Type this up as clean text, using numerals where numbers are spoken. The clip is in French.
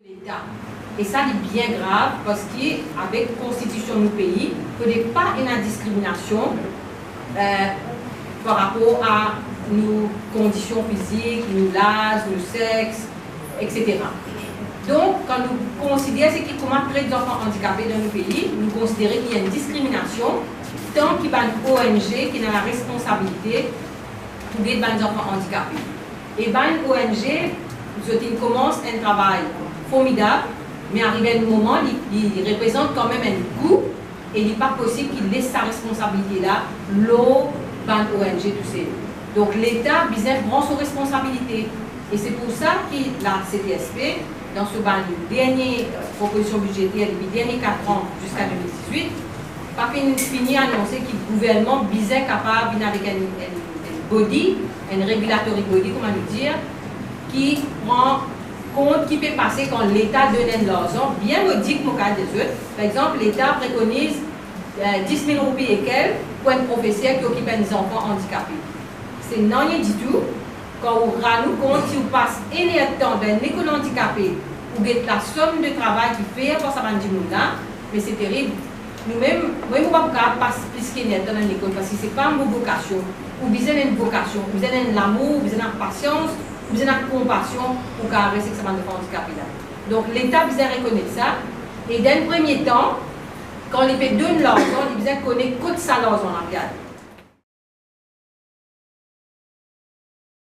l'État. Et ça, c'est bien grave parce qu'avec la constitution du pays, il n'y a pas une discrimination par rapport à nos conditions physiques, nos âges, nos sexes, etc. Donc, quand nous considérons ce qui comment traiter des enfants handicapés dans nos pays, nous considérons qu'il y a une discrimination tant qu'il y a une ONG qui a la responsabilité pour aider les enfants handicapés. Et une ONG, ils commencent un travail formidable, mais arrivé à un moment, il représente quand même un coût et il n'est pas possible qu'il laisse sa responsabilité là, l'eau, ONG, tout ça. Donc l'État, prend ses responsabilités. Et c'est pour ça que la CTSP, dans ce dernière proposition budgétaire depuis les derniers 4 ans jusqu'à 2018, pas fini à annoncer que le gouvernement est capable de venir avec un body, un regulatory body, comment nous dire, qui prend compte qui peut passer quand l'État donne l'argent, bien modique pour le cas des autres. Par exemple, l'État préconise 10 000 roupies et quelques pour un professeur qui occupe des enfants handicapés. C'est non rien du tout. Quand on rend compte, si on passe un temps dans une école handicapée, on gagne la somme de travail qu'il fait pour ça, mais c'est terrible. Nous-mêmes, moi, je ne peux pas passer plus qu'un temps dans l'école parce que ce n'est pas une vocation. Vous avez une vocation, vous avez de l'amour, vous avez de la patience, vous avez de la compassion pour carrer ces enfants handicapés. Donc l'État a reconnaître ça. Et dans le premier temps, quand les pays donnent l'argent, ils connaissent que ça l'argent en